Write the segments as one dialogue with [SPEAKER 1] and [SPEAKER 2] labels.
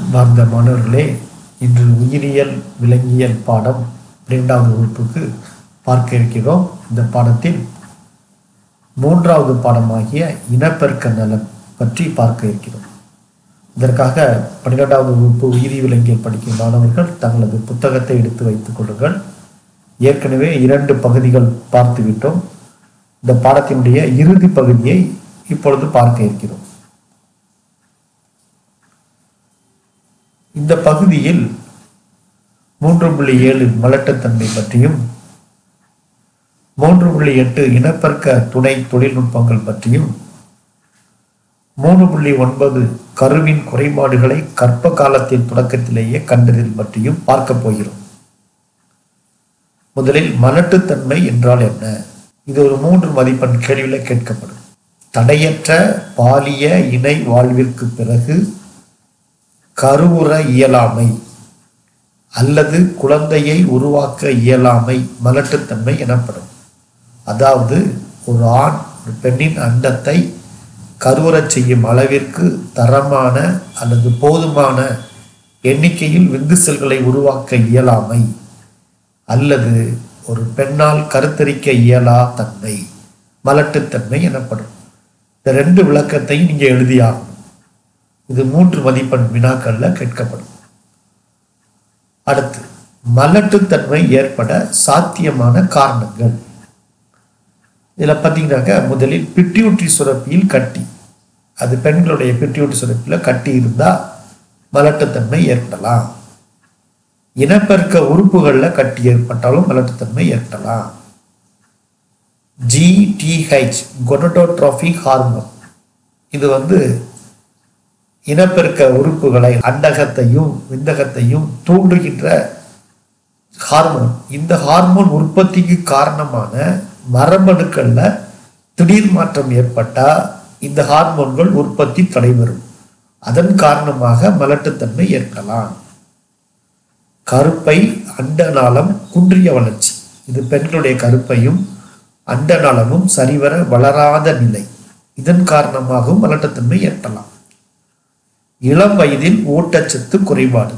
[SPEAKER 1] அன்பார்ந்த மாணவர்களே, இன்று உயிரியல் விலங்கியல் பாடம் 2வது வகுப்புக்கு பார்க்க இருக்கிறோம். இந்த பாடத்தில் 3வது பாடமாகிய இனப்பெருக்க நலன் பற்றி பார்க்க இருக்கிறோம். இதற்காக 12வது வகுப்பு உயிரி விலங்கியல் படிக்கும் மாணவர்கள் தங்களது புத்தகத்தை எடுத்து வைத்துக் கொள்ளுங்கள். ஏற்கனவே 2 பகுதிகள் பார்த்துவிட்டோம். இந்த பாடத்தினுடைய இறுதி பகுதியை இப்பொழுது பார்க்க இருக்கிறோம். இந்த பகுதியில் 3.7 மலட்டுத்தன்மை பற்றியும் 3.8 இனப்பெருக்க துணை தொழில்நுட்பங்கள் பற்றியும் 3.9 கருவின் குறைபாடுகளை கர்ப்ப காலத்தின் தொடக்கத்திலேயே கண்டறிதல் பற்றியும் பார்க்க போகிறோம். முதலில் மலட்டுத்தன்மை என்றால் என்ன? இது ஒரு 3 மதிப்பெண் கேள்வியில் கேட்கப்படும். தடையற்ற பாலிய இணை வாழ்விற்கு பிறகு கருவுற இயலாமை அல்லது குழந்தையை உருவாக்க இயலாமை மலட்டுத்தன்மை எனப்படும். அதாவது ஒரு ஆண் ஒரு பெண்ணின் அண்டத்தை கருவுறச் செய்யும் அளவிற்கு தரமான அல்லது போதுமான எண்ணிக்கையில் விந்து செல்களை உருவாக்க இயலாமை அல்லது ஒரு பெண்ணால் கருத்தரிக்க இயலா தன்மை மலட்டுத்தன்மை எனப்படும். இந்த 2 விளக்கத்தையும் நீங்க எழுதியாகும். இது 3 மதிப்பெண் வினாக்கள்ல கேட்கப்படும். அடுத்து மலட்டுத்தன்மை ஏற்பட சாத்தியமான காரணங்கள். இதுல பார்த்தீங்கன்னாக்க முதலில் பிட்யூட்டரி சுரப்பியில் கட்டி, அது பெண்களுடைய பிட்யூட்டரி சுரப்பியில் கட்டி இருந்தா மலட்டுத்தன்மை ஏற்படலாம். இனப்பெருக்க உறுப்புகளில் கட்டி ஏற்பட்டாலும் மலட்டுத்தன்மை ஏற்படலாம். GTH கொனடோட்ரோபிக் ஹார்மோன், இது இனப்பெருக்க உறுப்புகளை அண்டகத்தையும் விந்தகத்தையும் தூண்டுகின்ற ஹார்மோன். இந்த ஹார்மோன் உற்பத்திக்கு காரணமான மரபணுக்கள்ல திடீர் மாற்றம் ஏற்பட்டா இந்த ஹார்மோன்கள் உற்பத்தி தடைபெறும். அதன் காரணமாக மலட்டுத்தன்மை ஏற்படலாம். கருப்பை அண்டநாளம் குன்றிய வளர்ச்சி, இது பெண்களுடைய கருப்பையும் அண்டநாளமும் சரிவர வளராத நிலை, இதன் காரணமாகவும் மலட்டுத்தன்மை ஏற்படலாம். இளம் வயதில் ஊட்டச்சத்து குறைபாடு,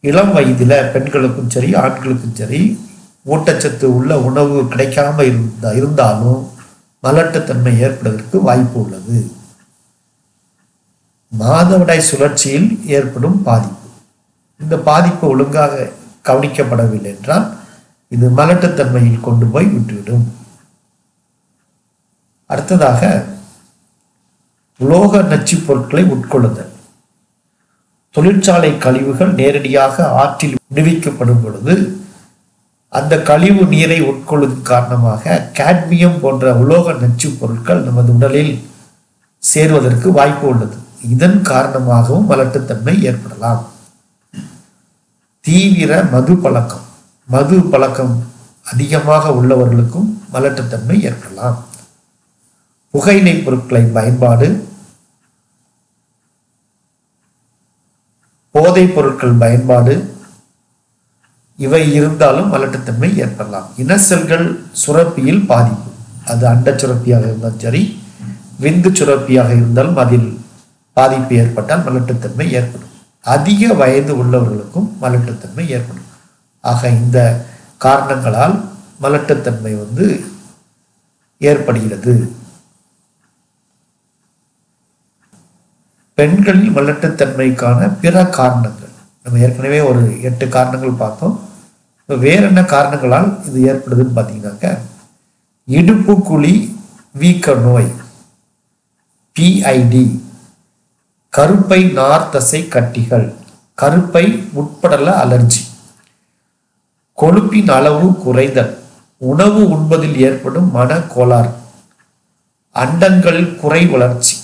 [SPEAKER 1] இளம் வயதில் பெண்களுக்கும் சரி ஆண்களுக்கும் சரி ஊட்டச்சத்து உள்ள உணவு கிடைக்காம இருந்தாலும் மலட்டுத்தன்மை ஏற்படுவதற்கு வாய்ப்பு உள்ளது. மாதவிடாய் சுழற்சியில் ஏற்படும் பாதிப்பு, இந்த பாதிப்பு ஒழுங்காக கவனிக்கப்படவில்லை என்றால் இது மலட்டுத்தன்மையில் கொண்டு போய் விட்டுவிடும். அடுத்ததாக உலோக நச்சு பொருட்களை உட்கொள்ளுதல். தொழிற்சாலை கழிவுகள் நேரடியாக ஆற்றில் விடுவிக்கப்படும் பொழுது அந்த கழிவு நீரை உட்கொள்வதன் காரணமாக காட்மியம் போன்ற உலோக நச்சு பொருட்கள் நமது உடலில் சேர்வதற்கு வாய்ப்பு உள்ளது. இதன் காரணமாகவும் மலட்டுத்தன்மை ஏற்படலாம். தீவிர மது பழக்கம் அதிகமாக உள்ளவர்களுக்கும் மலட்டுத்தன்மை ஏற்படலாம். புகையிலை பொருட்களை பயன்பாடு, போதைப் பொருட்கள் பயன்பாடு, இவை இருந்தாலும் மலட்டுத்தன்மை ஏற்படலாம். இன செல்கள் சுரப்பியில் பாதிப்பு, அது அண்ட சுரப்பியாக இருந்தாலும் சரி விந்து சுரப்பியாக இருந்தாலும் அதில் பாதிப்பு ஏற்பட்டால் மலட்டுத்தன்மை ஏற்படும். அதிக வயது உள்ளவர்களுக்கும் மலட்டுத்தன்மை ஏற்படும். ஆக இந்த காரணங்களால் மலட்டுத்தன்மை ஏற்படுகிறது. பெண்களில் மலட்டுத்தன்மைக்கான பிற காரணங்கள், நம்ம ஏற்கனவே ஒரு 8 காரணங்கள் பார்த்தோம். வேற என்ன காரணங்களால் இது ஏற்படுதுன்னு பார்த்தீங்கன்னாக்க, இடுப்பு குழி வீக்க நோய் PID, கருப்பை நார் தசை கட்டிகள், கருப்பை உட்படல அலர்ஜி, கொழுப்பின் அளவு குறைதல், உணவு உண்பதில் ஏற்படும் மன கோளாறு, அண்டங்களில் குறை வளர்ச்சி,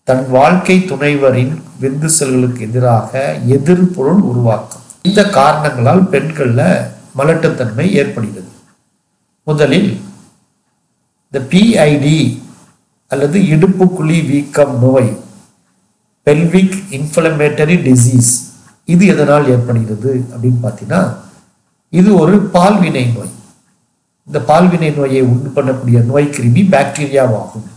[SPEAKER 1] தன் வாழ்க்கை துணைவரின் விந்து செல்களுக்கு எதிராக எதிர்பொருள் உருவாக்கம். இந்த காரணங்களால் பெண்கள்ல மலட்டுத்தன்மை ஏற்படுகிறது. முதலில் இந்த PID அல்லது இடுப்பு குழி வீக்கம் நோய், பெல்விக் இன்ஃப்ளமேட்டரி டிசீஸ், இது எதனால் ஏற்படுகிறது அப்படின்னு பார்த்தீங்கன்னா, இது ஒரு பால்வினை நோய். இந்த பால்வினை நோயை உண்டு பண்ணக்கூடிய நோய் கிருமி பாக்டீரியாவாகும்.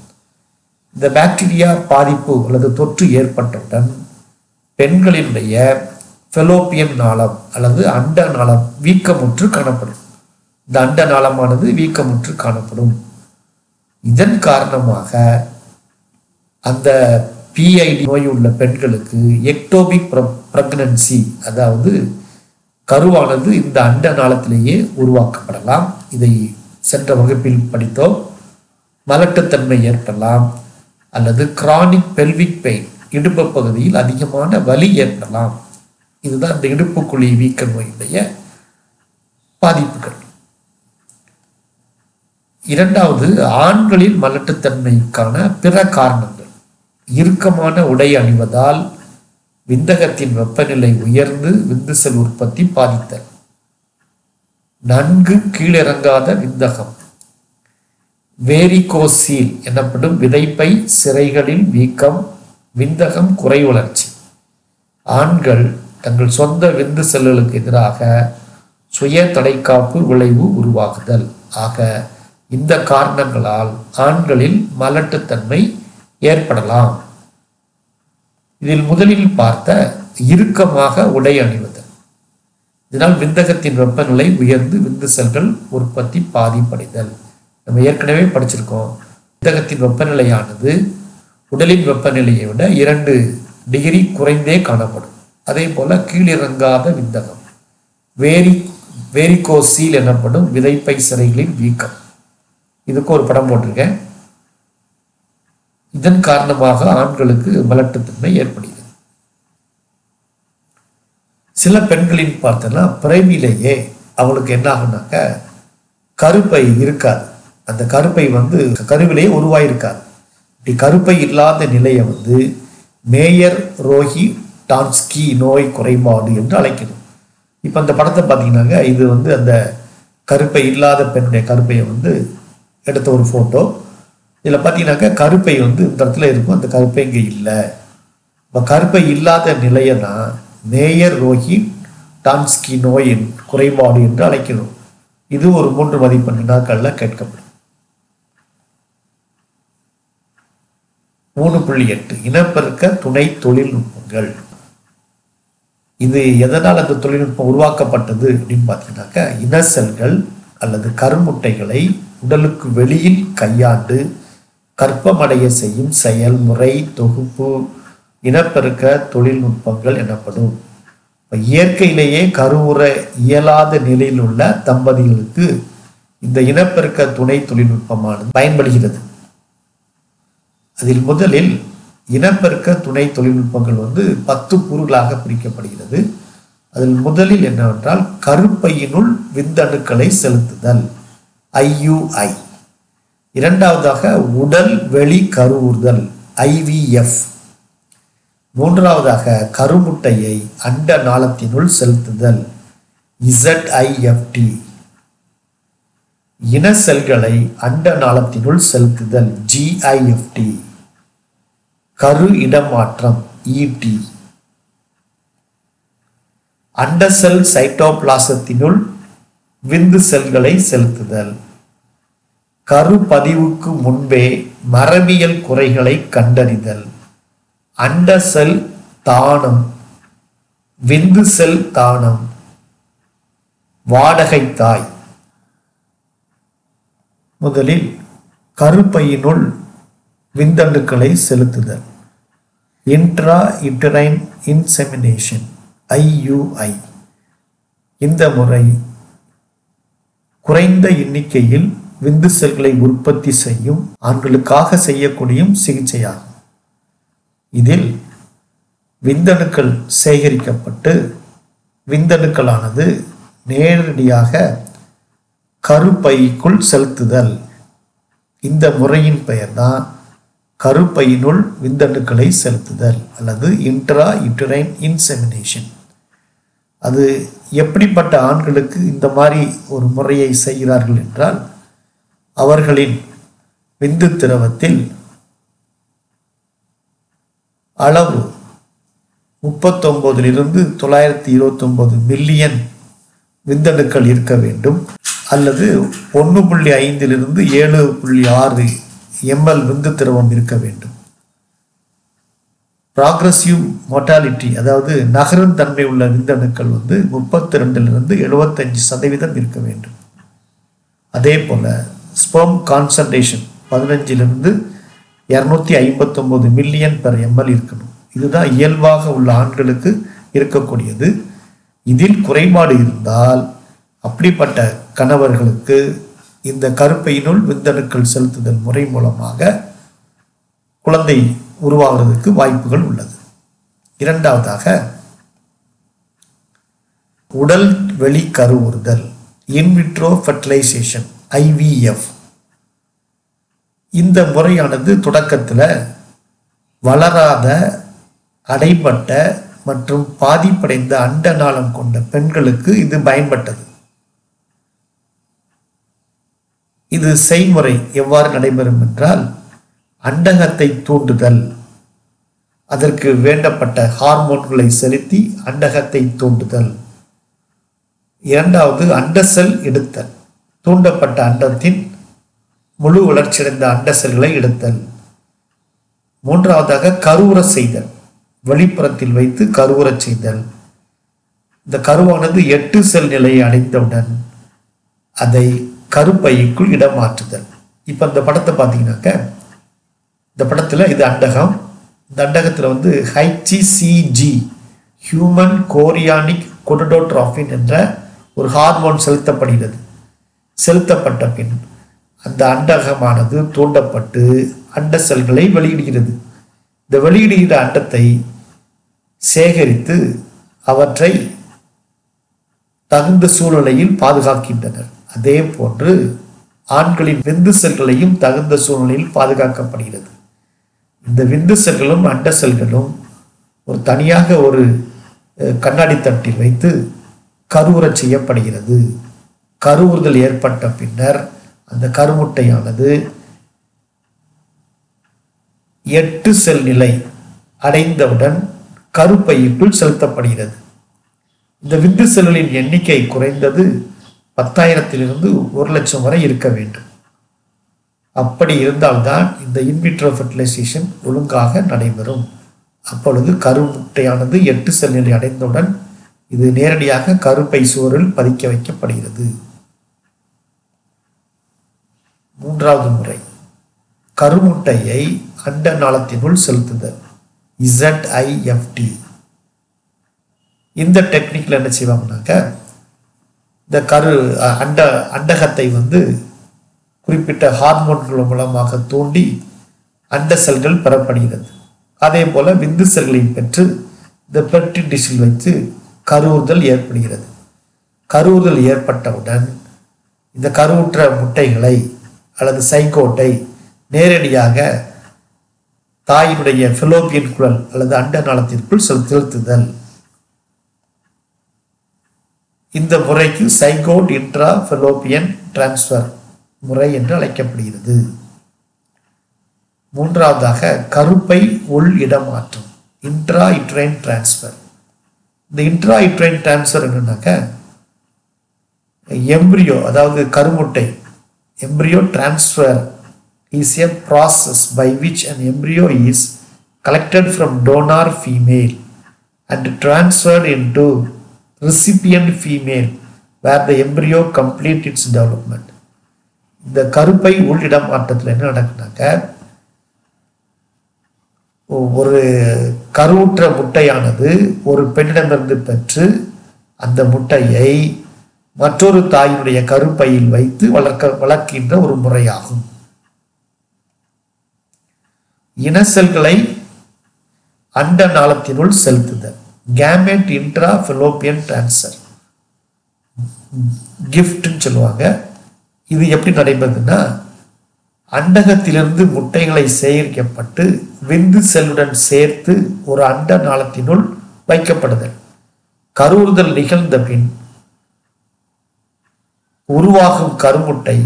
[SPEAKER 1] இந்த பாக்டீரியா பாதிப்பு அல்லது தொற்று ஏற்பட்டவுடன் பெண்களினுடைய ஃபெலோப்பியன் நாளம் அல்லது அண்ட நாளம் வீக்கமுற்று காணப்படும். இந்த அண்ட நாளமானது வீக்கமுற்று காணப்படும். இதன் காரணமாக அந்த பிஐடி நோய் உள்ள பெண்களுக்கு எக்டோபிக் பிரெக்னன்சி, அதாவது கருவானது இந்த அண்ட நாளத்திலேயே உருவாக்கப்படலாம். இதை சென்ற வகுப்பில் படித்தோம். மலட்டுத்தன்மை ஏற்படலாம் அல்லது கிரானிக் பெல்விக் பெயின், இடுப்பு பகுதியில் அதிகமான வலி ஏற்படலாம். இதுதான் இந்த இடுப்புக்குழி வீக்க நோயுடைய பாதிப்புகள். இரண்டாவது, ஆண்களின் மலட்டுத்தன்மைக்கான பிற காரணங்கள். இறுக்கமான உடை அணிவதால் விந்தகத்தின் வெப்பநிலை உயர்ந்து விந்து செல் உற்பத்தி பாதித்தல். நன்கு கீழிறங்காத விந்தகம், வேரிகோசீல் எனப்படும் விதைப்பை சிரைகளில் வீக்கம், விந்தகம் குறை வளர்ச்சி. ஆண்கள் தங்கள் சொந்த விந்து செல்களுக்கு எதிராக சுய தடைக்காப்பு விளைவு உருவாக்குதல். ஆக இந்த காரணங்களால் ஆண்களில் மலட்டுத்தன்மை ஏற்படலாம். இதில் முதலில் பார்த்த இறுக்கமாக உடை அணிவதல், இதனால் விந்தகத்தின் வெப்பநிலை உயர்ந்து விந்து செல்கள் உற்பத்தி பாதிப்படைதல். நம்ம ஏற்கனவே படிச்சிருக்கோம், விந்தகத்தின் வெப்பநிலையானது உடலின் வெப்பநிலையை விட 2 டிகிரி குறைந்தே காணப்படும். அதே போல கீழிறங்காத விந்தகம், வேரிகோசீல் எனப்படும் விதைப்பை சிரைகளின் வீக்கம், இதுக்கு ஒரு படம் போட்டிருக்கேன். இதன் காரணமாக ஆண்களுக்கு மலட்டுத்தன்மை ஏற்படுகிறது. சில பெண்களின் பார்த்தோன்னா பிறவிலேயே அவளுக்கு என்ன ஆகுனாக்க கருப்பை இருக்காது. அந்த கருப்பை கருவிலேயே உருவாயிருக்காது. இப்படி கருப்பை இல்லாத நிலையை மேயர் ரோஹி டான்ஸ்கி நோய் குறைபாடு என்று அழைக்கணும். இப்போ அந்த படத்தை பார்த்தீங்கன்னாக்க இது அந்த கருப்பை இல்லாத பெண்ணுடைய கருப்பையை எடுத்த ஒரு ஃபோட்டோ. இதில் பார்த்தீங்கன்னாக்கா கருப்பை இந்த இடத்துல இருக்கும், அந்த கருப்பை இங்கே இல்லை. இப்போ கருப்பை இல்லாத நிலையை தான் மேயர் ரோஹி டான்ஸ்கி நோயின் குறைபாடு என்று அழைக்கணும். இது ஒரு 3 மதிப்பெண் வினாக்களில் கேட்கப்படும். 3.8 இனப்பெருக்க துணை தொழில்நுட்பங்கள். இது எதனால் அந்த தொழில்நுட்பம் உருவாக்கப்பட்டது அப்படின்னு பார்த்தீங்கன்னாக்கா, இன செல்கள் அல்லது கருமுட்டைகளை உடலுக்கு வெளியில் கையாண்டு கற்பமடைய செய்யும் செயல்முறை தொகுப்பு இனப்பெருக்க தொழில்நுட்பங்கள் எனப்படும். இயற்கையிலேயே கருவுற இயலாத நிலையில் உள்ள தம்பதிகளுக்கு இந்த இனப்பெருக்க துணை தொழில்நுட்பமானது பயன்படுகிறது. அதில் முதலில் இனப்பெருக்க துணை தொழில்நுட்பங்கள் 10 கூறுகளாக பிரிக்கப்படுகிறது. அதில் முதலில் என்னவென்றால் கருப்பையினுள் விந்தணுக்களை செலுத்துதல், IUI. இரண்டாவதாக உடல் வெளி கருவுறுதல், IVF. மூன்றாவதாக கருமுட்டையை அண்ட நாளத்தினுள் செலுத்துதல், ZIFT. இன செல்களை அண்ட நாளத்தினுள் செலுத்துதல், GIFT. கரு இடமாற்றம், ET. அண்ட செல் சைட்டோபிளாசத்தினுள் விந்து செல்களை செலுத்துதல், கரு பதிவுக்கு முன்பே மரபியல் குறைகளை கண்டறிதல், அண்ட செல் தானம், விந்து செல் தானம், வாடகை தாய். முதலில் கருப்பையினுள் விந்தணுக்களை செலுத்துதல், இன்ட்ரா யூட்டரைன் இன்செமினேஷன், IUI. இந்த முறை குறைந்த எண்ணிக்கையில் விந்து செல்களை உற்பத்தி செய்யும் ஆண்களுக்காக செய்யக்கூடிய சிகிச்சையாகும். இதில் விந்தணுக்கள் சேகரிக்கப்பட்டு விந்தணுக்களானது நேரடியாக கருப்பைக்குள் செலுத்துதல். இந்த முறையின் பெயர்தான் கருப்பையினுள் விந்தணுக்களை செலுத்துதல் அல்லது இன்ட்ரா யூட்டரைன் இன்செமினேஷன். அது எப்படிப்பட்ட ஆண்களுக்கு இந்த மாதிரி ஒரு முறையை செய்கிறார்கள் என்றால், அவர்களின் விந்து திரவத்தில் அளவு 39 to 929 மில்லியன் விந்தணுக்கள் இருக்க வேண்டும், அல்லது 1.5 to 7.6 ml விந்து திரவம் இருக்க வேண்டும். ப்ராக்ரஸிவ் மோர்டாலிட்டி, அதாவது நகரும் தன்மை உள்ள விந்தணுக்கள் 32லிருந்து 75% இருக்க வேண்டும். அதே போல் ஸ்பெர்ம் கான்சன்ட்ரேஷன் 15லிருந்து 259 மில்லியன் பெர் எம்எல் இருக்கணும். இதுதான் இயல்பாக உள்ள ஆண்களுக்கு இருக்கக்கூடியது. இதில் குறைபாடு இருந்தால் அப்படிப்பட்ட கணவர்களுக்கு இந்த கருப்பையினுள் விந்தணுக்கள் செலுத்துதல் முறை மூலமாக குழந்தை உருவாகிறதுக்கு வாய்ப்புகள் உள்ளது. இரண்டாவதாக உடல் வெளி கருவுறுதல், இன்விட்ரோ ஃபெர்டிலைசேஷன், ஐவிஎஃப். இந்த முறையானது தொடக்கத்தில் வளராத, அடைபட்ட மற்றும் பாதிப்படைந்த அண்ட நாளம் கொண்ட பெண்களுக்கு இது பயன்பட்டது. இது செய்முறை எவ்வாறு நடைபெறும் என்றால், அண்டகத்தை தூண்டுதல், அதற்கு வேண்டப்பட்ட ஹார்மோன்களை செலுத்தி அண்டகத்தை தூண்டுதல். இரண்டாவது அண்ட செல் எடுத்தல், தூண்டப்பட்ட அண்டத்தின் முழு வளர்ச்சியடைந்த அண்ட செல்களை எடுத்தல். மூன்றாவதாக கருவுற செய்தல், வெளிப்புறத்தில் வைத்து கருவுற செய்தல். இந்த கருவானது 8 செல் நிலையை அடைந்தவுடன் அதை கருப்பைக்குள் இடமாற்றுதல். இப்போ இந்த படத்தை பார்த்தீங்கன்னாக்க, இந்த படத்தில் இது அண்டகம். இந்த அண்டகத்தில் ஹைச்சிசிஜி, ஹியூமன் கோரியானிக் கொடோட்ரோபின் என்ற ஒரு ஹார்மோன் செலுத்தப்படுகிறது. செலுத்தப்பட்ட பின் அந்த அண்டகமானது தூண்டப்பட்டு அண்ட செல்களை வெளியிடுகிறது. இந்த வெளியிடுகிற அண்டத்தை சேகரித்து அவற்றை தகுந்த சூழ்நிலையில் பாதுகாக்கின்றனர். அதே போன்று ஆண்களின் விந்து செல்களையும் தகுந்த சூழ்நிலையில் பாதுகாக்கப்படுகிறது. இந்த விந்து செல்களும் அண்ட செல்களும் ஒரு தனியாக ஒரு கண்ணாடி தட்டில் வைத்து கருவுற செய்யப்படுகிறது. கருவுறுதல் ஏற்பட்ட பின்னர் அந்த கருமுட்டையானது 8 செல் நிலை அடைந்தவுடன் கருப்பைக்குள் செலுத்தப்படுகிறது. இந்த விந்து செல்களின் எண்ணிக்கை குறைந்தது 10,000லிருந்து 1,00,000 வரை இருக்க வேண்டும். அப்படி இருந்தால்தான் இந்த இன்விட்ரோ ஃபெர்டிலைசேஷன் ஒழுங்காக நடைபெறும். அப்பொழுது கருமுட்டையானது 8 செல் நிலை அடைந்தவுடன் இது நேரடியாக கருப்பை சுவரில் பதிக்க வைக்கப்படுகிறது. மூன்றாவது முறை கருமுட்டையை அண்ட நாளத்தினுள் செலுத்துதல், ZIFT. இந்த டெக்னிக்ல என்ன செய்வாங்கன்னாக்க, இந்த அண்டகத்தை குறிப்பிட்ட ஹார்மோன்கள் மூலமாக தூண்டி அண்ட செல்கள் பெறப்படுகிறது. அதே போல விந்து செல்களையும் பெற்று இந்த பெர்டி டிஷ்ஷில் வைத்து கருவுறுதல் ஏற்படுகிறது. கருவுறுதல் ஏற்பட்டவுடன் இந்த கருவுற்ற முட்டைகளை அல்லது சைகோட்டை நேரடியாக தாயினுடைய ஃபெலோப்பியன் குழல் அல்லது அண்ட நாளத்திற்குள் செலுத்துதல். இந்த முறைக்கு சைகோட் இன்ட்ரா ஃபெலோப்பியன் டிரான்ஸ்ஃபர் முறை என்று அழைக்கப்படுகிறது. மூன்றாவதாக கருப்பை உள் இடமாற்றம், இன்ட்ரா யூட்ரைன் டிரான்ஸ்ஃபர். இந்த இன்ட்ரா யூட்ரைன் டிரான்ஸ்ஃபர் என்னன்னாக்க, எம்பிரியோ அதாவது கருமுட்டை, embryo transfer is a process by which an embryo is collected from donor female and transferred into recipient female where the embryo completes its development. இந்த கருப்பை உள்ளிடம் மாற்றத்தில் என்ன நடக்குனாக்க, ஒரு கருவுற்ற முட்டையானது ஒரு பெண்ணிடமிருந்து பெற்று அந்த முட்டையை மற்றொரு தாயினுடைய கருப்பையில் வைத்து வளர்க்கின்ற ஒரு முறையாகும். இன செல்களை அண்ட நாளத்தினுள் செலுத்துதல், கேமெட் இன்ட்ரா ஃபெலோப்பியன் டிரான்ஸ்ஃபர், கிஃப்ட்னு சொல்லுவாங்க. இது எப்படி நடைபெறுதுன்னா, அண்டகத்திலிருந்து முட்டைகளை சேகரிக்கப்பட்டு விந்து செல்லுடன் சேர்த்து ஒரு அண்ட நாளத்தினுள் வைக்கப்படுதல். கருவுறுதல் நிகழ்ந்த பின் உருவாகும் கருமுட்டை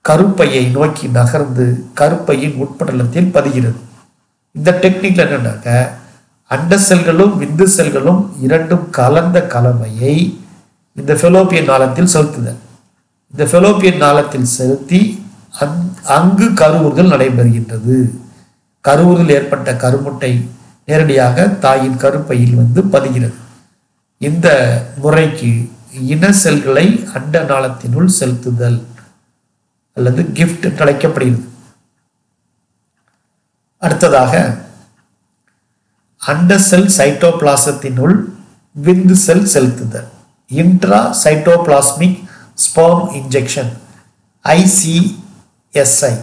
[SPEAKER 1] கருப்பையை நோக்கி நகர்ந்து கருப்பையின் உட்படலத்தில் பதிகிறது. இந்த டெக்னிக்ல என்னன்னாக்க, அண்ட செல்களும் விந்து செல்களும் இரண்டும் கலந்த கலவையை இந்த ஃபெலோப்பியன் நாளத்தில் செலுத்துதல். இந்த ஃபெலோப்பியன் நாளத்தில் செலுத்தி அங்கு கருவுறுதல் நடைபெறுகின்றது. கருவுறுதல் ஏற்பட்ட கருமுட்டை நேரடியாக தாயின் கருப்பையில் வந்து பதிகிறது. இந்த முறைக்கு இன செல்களை அண்ட நாளத்தினுள் செலுத்துதல் அல்லது கிஃப்ட் என்று அழைக்கப்படுகிறது. அடுத்ததாக அண்ட செல் சைட்டோபிளாசத்தினுள் விந்து செல் செலுத்துதல், intra cytoplasmic sperm injection, ICSI.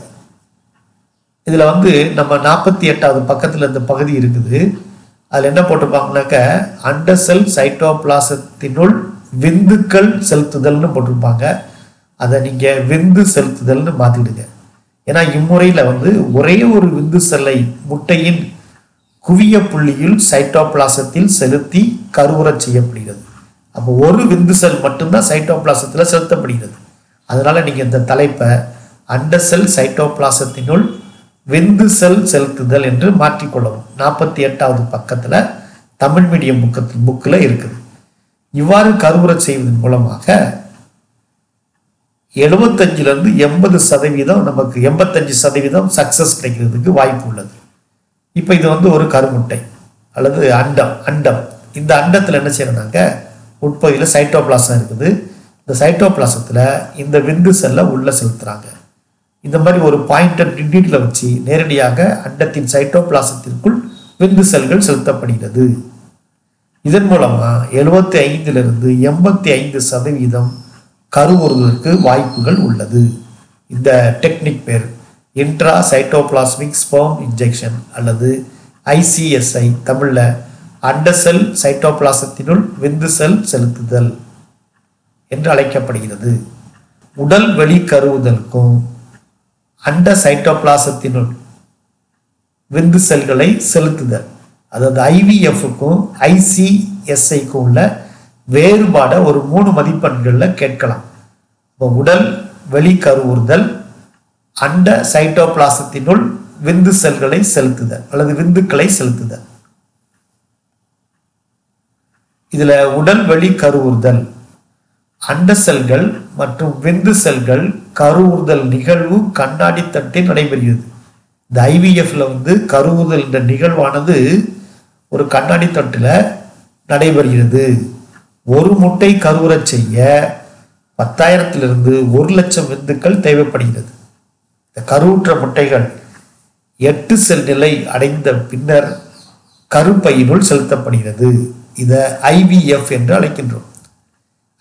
[SPEAKER 1] இதுல வந்து நம்ம 48வது பக்கத்துல இந்த பகுதி இருக்குது. அதுல என்ன போட்டிருப்பாங்கன்னாக்க அண்ட செல் சைட்டோபிளாசத்தினுள் விந்துக்கள் செலுத்துதல்னு போட்டிருப்பாங்க. அதை நீங்க விந்து செலுத்துதல்னு மாத்திடுங்க. ஏன்னா இம்முறையில வந்து ஒரே ஒரு விந்து செல்லை முட்டையின் குவிய புள்ளியில் சைட்டோபிளாசத்தில் செலுத்தி கருவுறச் செய்யப்படுகிறது. அப்போ ஒரு விந்து செல் மட்டும்தான் சைட்டோபிளாசத்தில் செலுத்தப்படுகிறது. அதனால நீங்க இந்த தலைப்பை அண்ட செல் சைட்டோபிளாசத்தினுள் விந்து செல் செலுத்துதல் என்று மாற்றிக்கொள்ளவும். 48வது பக்கத்துல தமிழ் மீடியம் புக்கில் இருக்குது. இவ்வாறு கருவுறச் செய்வதன் மூலமாக 75லிருந்து 80% நமக்கு 85% சக்சஸ் கிடைக்கிறதுக்கு வாய்ப்பு உள்ளது. இப்போ இது வந்து ஒரு கருமுட்டை அல்லது அண்டம். இந்த அண்டத்தில் என்ன செய்யறாங்க, உட்பகுதியில் சைட்டோபிளாசம் இருக்குது. இந்த சைட்டோபிளாசத்துல இந்த விந்து செல்லை உள்ள செலுத்துறாங்க. இந்த மாதிரி ஒரு பாயிண்டர் டிடில வச்சு நேரடியாக அண்டத்தின் சைட்டோபிளாசத்திற்குள் விந்து செல்கள் செலுத்தப்படுகிறது. இதன் மூலமா 75லிருந்து 85% கருவுறுவதற்கு வாய்ப்புகள் உள்ளது. இந்த டெக்னிக் பேர் இன்ட்ரா சைட்டோபிளாஸ்மிக் ஸ்பெர்ம் இன்ஜெக்ஷன் அல்லது ICSI, தமிழ்ல அண்ட செல் சைட்டோபிளாசத்தினுள் விந்து செல் செலுத்துதல் என்று அழைக்கப்படுகிறது. உடல் வெளி கருவுதலுக்கும் அண்ட சைட்டோபிளாசத்தினுள் விந்து செல்களை செலுத்துதல், அதாவது IVFக்கும் ICSIக்கும் உள்ள வேறுபாடை ஒரு 3 மதிப்பெண்கள்ல கேட்கலாம். உடல் வெளி கருவுறுதல், அண்ட சைட்டோபிளாசத்தினுள் விந்து செல்களை செலுத்துதல் அல்லது விந்துக்களை செலுத்துதல். இதுல உடல் வெளி கருவுறுதல், அண்ட செல்கள் மற்றும் விந்து செல்கள் கருவுறுதல் நிகழ்வு கண்ணாடி தட்டில் நடைபெறுகிறது. இந்த IVFல வந்து கருவுறுதல் என்ற நிகழ்வானது ஒரு கண்ணாடி தட்டில் நடைபெறுகிறது. ஒரு முட்டை கருவுறச் செய்ய 10,000லிருந்து 1,00,000 விந்துக்கள் தேவைப்படுகிறது. இந்த கருவுற்ற முட்டைகள் 8 செல் நிலை அடைந்த பின்னர் கருப்பையினுள் செலுத்தப்படுகிறது. இதை IVF என்று அழைக்கின்றோம்.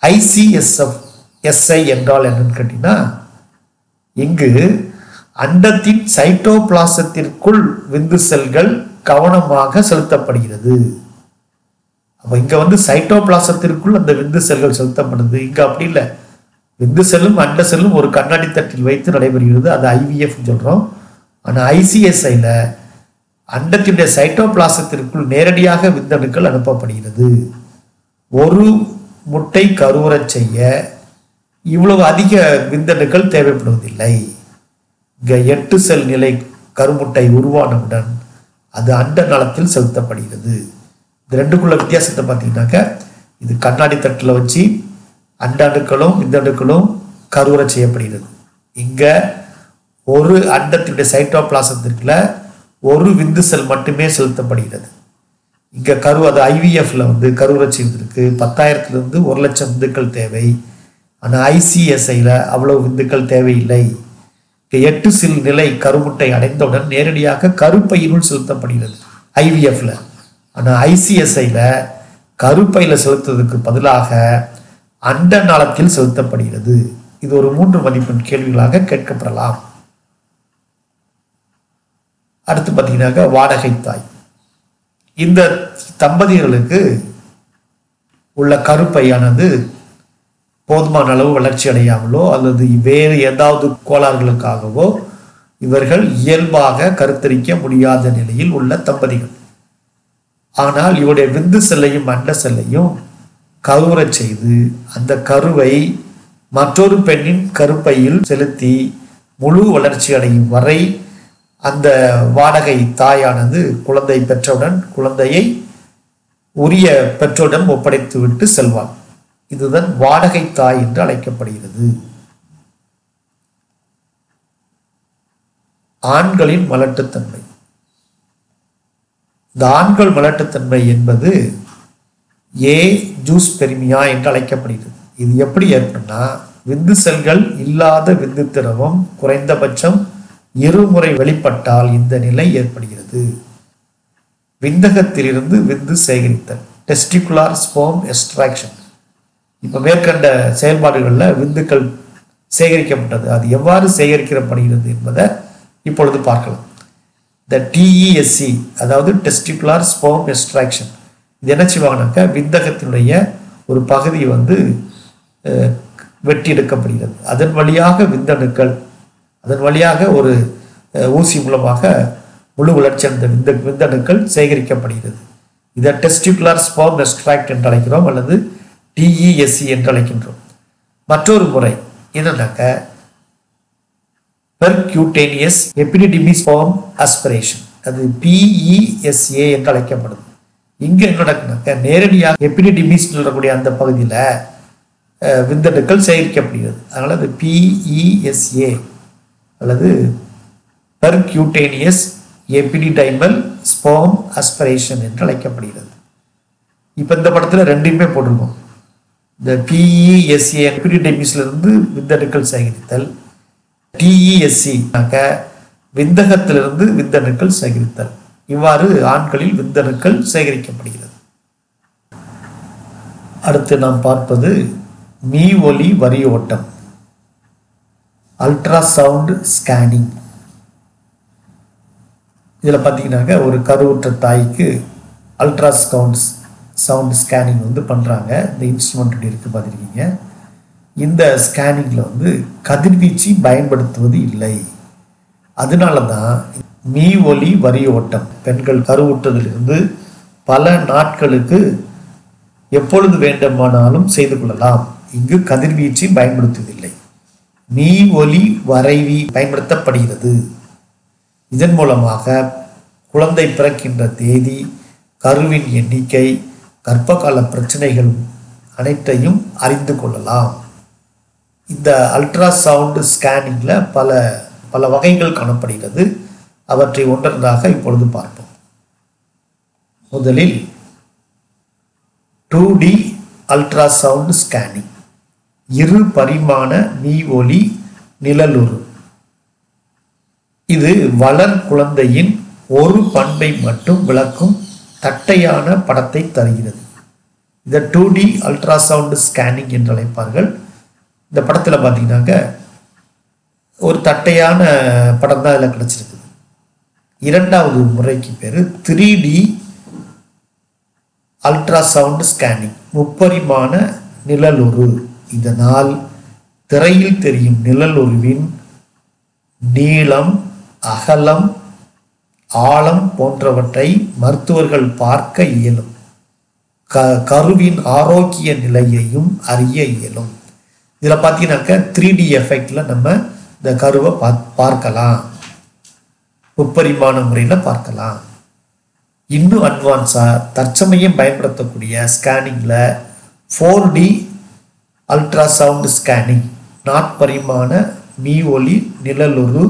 [SPEAKER 1] ICSI என்றால் என்னன்னு கேட்டீங்கன்னா, இங்கு அண்டத்தின் சைட்டோபிளாசத்திற்குள் விந்து செல்கள் கவனமாக செலுத்தப்படுகிறது. அப்ப இங்க வந்து சைட்டோபிளாசத்திற்குள் அந்த விந்து செல்கள் செலுத்தப்படுது. இங்க அப்படி இல்லை. விந்து செல்லும் அண்ட செல்லும் ஒரு கண்ணாடி தட்டில் வைத்து நடைபெறுகிறது. அது IVF சொல்றோம். ஆனா ICSIல அண்டத்தினுடைய சைட்டோபிளாசத்திற்குள் நேரடியாக விந்தணுக்கள் அனுப்பப்படுகிறது. ஒரு முட்டை கருவுறச் செய்ய இவ்வளவு அதிக விந்தணுக்கள் தேவைப்படுவதில்லை. இங்க 8 செல் நிலை கருமுட்டை உருவானவுடன் அது அண்ட நாளத்தில் செலுத்தப்படுகிறது. இந்த ரெண்டுக்குள்ள வித்தியாசத்தை பார்த்தீங்கன்னாக்க, இது கண்ணாடி தட்டில் வச்சு அண்டணுக்களும் விந்தணுக்களும் கருவுற செய்யப்படுகிறது. இங்க ஒரு அண்டத்தினுடைய சைட்டோபிளாசத்திற்குள்ள ஒரு விந்து செல் மட்டுமே செலுத்தப்படுகிறது. இங்க அது IVFல வந்து கருவுற செய்வதற்கு 10,000லிருந்து 1,00,000 விந்துக்கள் தேவை. ஆனால் ICSIல அவ்வளவு விந்துக்கள் தேவையில்லை. 8 செல் நிலை கருமுட்டை அடைந்தவுடன் நேரடியாக கருப்பையினுள் செலுத்தப்படுகிறது IVFல. ஆனால் ICSIல கருப்பையில செலுத்துவதற்கு பதிலாக அண்ட நாளத்தில் செலுத்தப்படுகிறது. இது ஒரு 3 மதிப்பெண் கேள்விகளாக கேட்கப்படலாம். அடுத்து பார்த்தீங்கன்னாக்க வாடகை தாய். இந்த தம்பதிகளுக்கு உள்ள கருப்பையானது போதுமான அளவு வளர்ச்சி அடையாமலோ அல்லது வேறு ஏதாவது கோளாறுகளுக்காகவோ இவர்கள் இயல்பாக கருத்தரிக்க முடியாத நிலையில் உள்ள தம்பதிகள். ஆனால் இவருடைய விந்து செல்லையும் அண்ட செல்லையும் கருவுறச் செய்து அந்த கருவை மற்றொரு பெண்ணின் கருப்பையில் செலுத்தி முழு வளர்ச்சி அடையும் வரை அந்த வாடகை தாயானது குழந்தை பெற்றவுடன் குழந்தையை உரிய பெற்றோரிடம் ஒப்படைத்து விட்டு செல்வார். இதுதான் வாடகை தாய் என்று அழைக்கப்படுகிறது. ஆண்களின் மலட்டுத்தன்மை. இந்த இந்த ஆண்கள் மலட்டுத்தன்மை என்பது ஏ ஜூஸ்பெர்மியா என்று அழைக்கப்படுகிறது. இது எப்படி ஏற்படும்னா, விந்து செல்கள் இல்லாத விந்து திரவம் குறைந்தபட்சம் இருமுறை வெளிப்பட்டால் இந்த நிலை ஏற்படுகிறது. விந்தகத்திலிருந்து விந்து சேகரித்தல், டெஸ்டிகுலார் ஸ்பெர்ம் எக்ஸ்ட்ராக்ஷன். இப்போ மேற்கண்ட செயல்பாடுகளில் விந்துக்கள் சேகரிக்கப்பட்டது. அது எவ்வாறு சேகரிக்கப்படுகிறது என்பதை இப்பொழுது பார்க்கலாம். இந்த டிஇஎஸ்சி, அதாவது டெஸ்டிகுலார் ஸ்பெர்ம் எக்ஸ்ட்ராக்ஷன், இது என்ன செய்வாங்கனாக்கா, விந்தகத்தினுடைய ஒரு பகுதி வெட்டி எடுக்கப்படுகிறது. அதன் வழியாக விந்தணுக்கள், அதன் வழியாக ஒரு ஊசி மூலமாக முழு வளர்ச்சி அந்த விந்தணுக்கள் சேகரிக்கப்படுகிறது. இதை டெஸ்டிகுலார் ஸ்பெர்ம் எக்ஸ்ட்ராக்ட் என்று அழைக்கிறோம், அல்லது டிஇஎஸ்சி என்று அழைக்கின்றோம். மற்றொரு முறை என்னன்னாக்க பெர்க்யூட்டேனியஸ் எபிடிடிமிஸ் ஸ்பெர்ம் ஆஸ்பிரேஷன், அது பிஇஎஸ்ஏ என்று அழைக்கப்படுது. இங்கே என்ன நடக்குனாக்க, நேரடியாக எபிடிடிமிஸ் சொல்லக்கூடிய அந்த பகுதியில் விந்தணுக்கள் சேகரிக்கப்படுகிறது. அதனால் அது பிஇஎஸ்ஏ அல்லது பெர்க்யூட்டேனியஸ் எபிடிடைமல் ஸ்பெர்ம் ஆஸ்பிரேஷன் என்று அழைக்கப்படுகிறது. இப்போ இந்த படத்தில் ரெண்டுமே போட்டிருக்கோம். இந்த பிஇஎஸ்ஏ எபிடிடைமிஸ்லிருந்து விந்தணுக்கள் சேகரித்தல், டிஇஎஸ்சி விந்தகத்திலிருந்து விந்தணுக்கள் சேகரித்தல். இவ்வாறு ஆண்களில் விந்தணுக்கள் சேகரிக்கப்படுகிறது. அடுத்து நாம் பார்ப்பது மீ ஒலி வரி ஓட்டம், அல்ட்ராசவுண்ட் ஸ்கேனிங். இதில் பார்த்தீங்கன்னாக்க ஒரு கருவுற்ற தாய்க்கு சவுண்ட் ஸ்கேனிங் பண்ணுறாங்க. இந்த இன்ஸ்ட்ருமெண்ட் இருக்குது பார்த்துருக்கீங்க. இந்த ஸ்கேனிங்கில் கதிர்வீச்சு பயன்படுத்துவது இல்லை. அதனால தான் மீ ஒலி வரி ஓட்டம் பெண்கள் கருவுற்றதிலிருந்து பல நாட்களுக்கு எப்பொழுது வேண்டுமானாலும் செய்து கொள்ளலாம். இங்கு கதிர்வீச்சு பயன்படுத்துவதில்லை, மீ ஒலி வரைவி பயன்படுத்தப்படுகிறது. இதன் மூலமாக குழந்தை பிறக்கின்ற தேதி, கருவின் எண்ணிக்கை, கர்ப்பகால பிரச்சனைகள் அனைத்தையும் அறிந்து கொள்ளலாம். இந்த அல்ட்ராசவுண்ட் ஸ்கேனிங்கில் பல வகைகள் காணப்படுகிறது. அவற்றை ஒன்றொன்றாக இப்பொழுது பார்ப்போம். முதலில் 2D அல்ட்ராசவுண்ட் ஸ்கேனிங், இரு பரிமாண மீ ஒலி நிழலுரு. இது வளர் குழந்தையின் ஒரு பண்பை மட்டும் விளக்கும் தட்டையான படத்தை தருகிறது. இதை 2D அல்ட்ராசவுண்ட் ஸ்கேனிங் என்று அழைப்பார்கள். இந்த படத்தில் பார்த்தீங்கன்னாக்க ஒரு தட்டையான படம் தான் இதில் கிடைச்சிருக்குது. இரண்டாவது முறைக்கு பேர் 3D அல்ட்ராசவுண்ட் ஸ்கேனிங், முப்பரிமாண நிழலுரு. இதனால் திரையில் தெரியும் நிழலுருவின் நீளம், அகலம், ஆழம் போன்றவற்றை மருத்துவர்கள் பார்க்க இயலும். கருவின் ஆரோக்கிய நிலையையும் அறிய இயலும். இதில் பார்த்தீங்கன்னாக்க 3D எஃபெக்டில் நம்ம இந்த கருவை பார்க்கலாம், முப்பரிமாண முறையில் பார்க்கலாம். இன்னும் அட்வான்ஸாக தற்சமயம் பயன்படுத்தக்கூடிய ஸ்கேனிங்கில் 4D அல்ட்ராசவுண்ட் ஸ்கேனிங், நாற்பரிமாண மீ ஒலி நிழலுரு.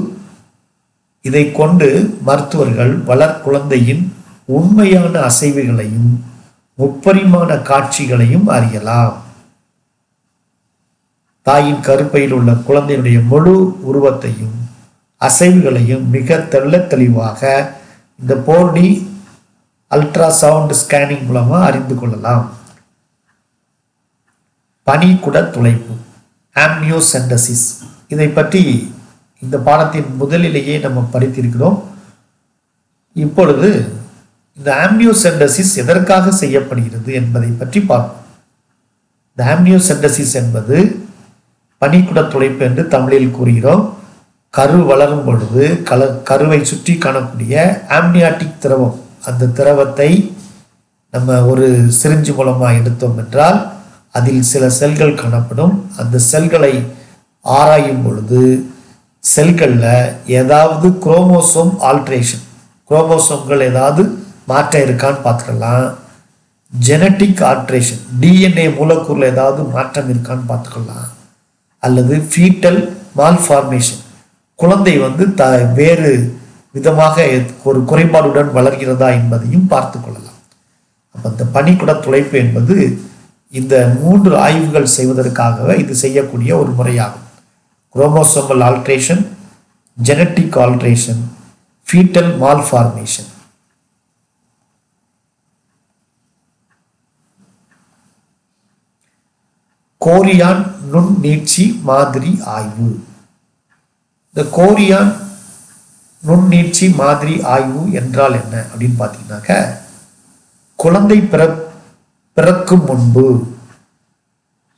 [SPEAKER 1] இதை கொண்டு மருத்துவர்கள் வளர் குழந்தையின் உண்மையான அசைவுகளையும் முப்பரிமாண காட்சிகளையும் அறியலாம். தாயின் கருப்பையில் உள்ள குழந்தையினுடைய முழு உருவத்தையும் அசைவுகளையும் மிக தெளிவாக இந்த 4D அல்ட்ராசவுண்ட் ஸ்கேனிங் மூலமாக அறிந்து கொள்ளலாம். பனிக்குட துளைப்பு, ஆம்னியோசென்டசிஸ், இதை பற்றி இந்த பாடத்தின் முதலிலேயே நம்ம படித்திருக்கிறோம். இப்பொழுது இந்த ஆம்னியோசென்டசிஸ் எதற்காக செய்யப்படுகிறது என்பதை பற்றி பார்ப்போம். இந்த ஆம்னியோசென்டசிஸ் என்பது பனிக்குட துளைப்பு என்று தமிழில் கூறுகிறோம். கரு வளரும் பொழுது கருவை சுற்றி காணக்கூடிய ஆம்னியாட்டிக் திரவம், அந்த திரவத்தை நம்ம ஒரு சிரிஞ்சு மூலமாக எடுத்தோம் என்றால் அதில் சில செல்கள் காணப்படும். அந்த செல்களை ஆராயும் பொழுது செல்களில் ஏதாவது குரோமோசோம் ஆல்ட்ரேஷன், குரோமோசோம்கள் ஏதாவது மாற்றம் இருக்கான்னு பார்த்துக்கலாம். ஜெனட்டிக் ஆல்ட்ரேஷன், டிஎன்ஏ மூலக்கூறில் ஏதாவது மாற்றம் இருக்கான்னு பார்த்துக்கலாம். அல்லது ஃபீட்டல் மால்ஃபார்மேஷன், குழந்தை வேறு விதமாக ஒரு குறைபாடுடன் வளர்கிறதா என்பதையும் பார்த்து கொள்ளலாம். அப்போ இந்த பனிக்குட துளைப்பு என்பது இந்த 3 ஆய்வுகள் செய்வதற்காகவே இது செய்யக்கூடிய ஒரு முறையாகும். Chromosomal alteration, genetic alteration, foetal malformation. Chorion நுண்ணீட்சி மாதிரி ஆய்வு. இந்த கோரியான் நுண்ணீட்சி மாதிரி ஆய்வு என்றால் என்ன அப்படின்னு பார்த்தீங்கன்னாக்க, குழந்தை பிறக்கும் முன்பு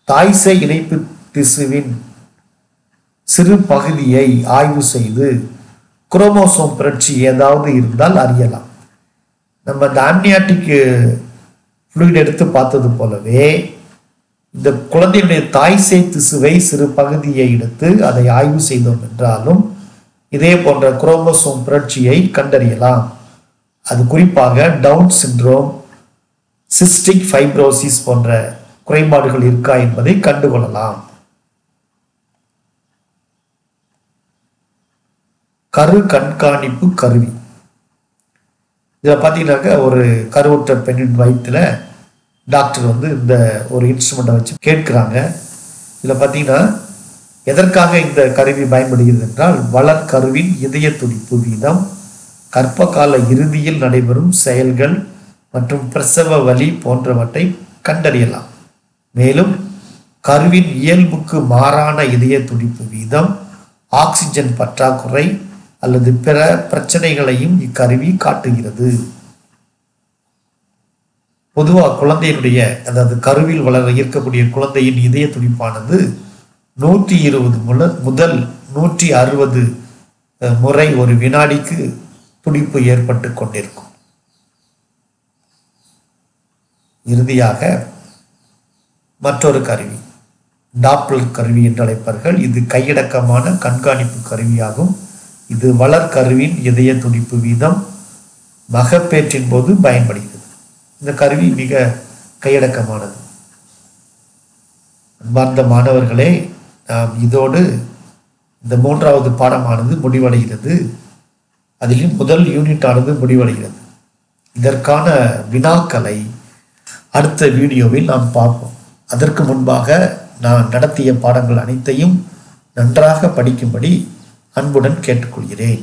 [SPEAKER 1] தாய்சேய் இணைப்பு திசுவின் சிறு பகுதியை ஆய்வு செய்து குரோமோசோம் பிறழ்ச்சி ஏதாவது இருந்தால் அறியலாம். நம்ம இந்த ஆம்னியாட்டிக் ஃப்ளூயிட் எடுத்து பார்த்தது போலவே இந்த குழந்தையுடைய தாய்சேய் திசுவை சிறு பகுதியை எடுத்து அதை ஆய்வு செய்தோம் என்றாலும் இதே போன்ற குரோமோசோம் பிறழ்ச்சியை கண்டறியலாம். அது குறிப்பாக டவுன் சிண்ட்ரோம், சிஸ்டிக் ஃபைப்ரோசிஸ் போன்ற குறைபாடுகள் இருக்கா என்பதை கண்டுகொள்ளலாம். கரு கண்காணிப்பு கருவி. இதில் பார்த்தீங்கன்னாக்க ஒரு கருவுற்ற பெண்ணின் வயிற்றுல டாக்டர் இந்த ஒரு இன்ஸ்ட்ருமெண்ட்டை வச்சு கேட்குறாங்க. இதில் பார்த்தீங்கன்னா எதற்காக இந்த கருவி பயன்படுகிறது என்றால், வளர்கருவின் இதய துடிப்பு வீதம், கர்ப்ப கால இறுதியில் நடைபெறும் செயல்கள் மற்றும் பிரசவ வலி போன்றவற்றை கண்டறியலாம். மேலும் கருவின் இயல்புக்கு மாறான இதய துடிப்பு வீதம், ஆக்சிஜன் பற்றாக்குறை அல்லது பிற பிரச்சனைகளையும் இக்கருவி காட்டுகிறது. பொதுவாக குழந்தையினுடைய, அதாவது கருவில் வளர இருக்கக்கூடிய குழந்தையின் இதய துடிப்பானது 120 முதல் 160 முறை ஒரு வினாடிக்கு துடிப்பு ஏற்பட்டு கொண்டிருக்கும். இறுதியாக மற்றொரு கருவி, டாப்ளர் கருவி என்று அழைப்பார்கள். இது கையடக்கமான கண்காணிப்பு கருவியாகும். இது வளர்கருவின் இதய துடிப்பு வீதம் மகப்பேற்றின் போது பயன்படுகிறது. இந்த கருவி மிக கையடக்கமானது. அன்பார்ந்த மாணவர்களே, நாம் இதோடு இந்த 3வது பாடமானது முடிவடைகிறது. அதிலும் முதல் யூனிட் ஆனது முடிவடைகிறது. இதற்கான வினாக்களை அடுத்த வீடியோவில் நாம் பார்ப்போம். அதற்கு முன்பாக நான் நடத்திய பாடங்கள் அனைத்தையும் நன்றாக படிக்கும்படி அன்புடன் கேட்டுக்கொள்கிறேன்.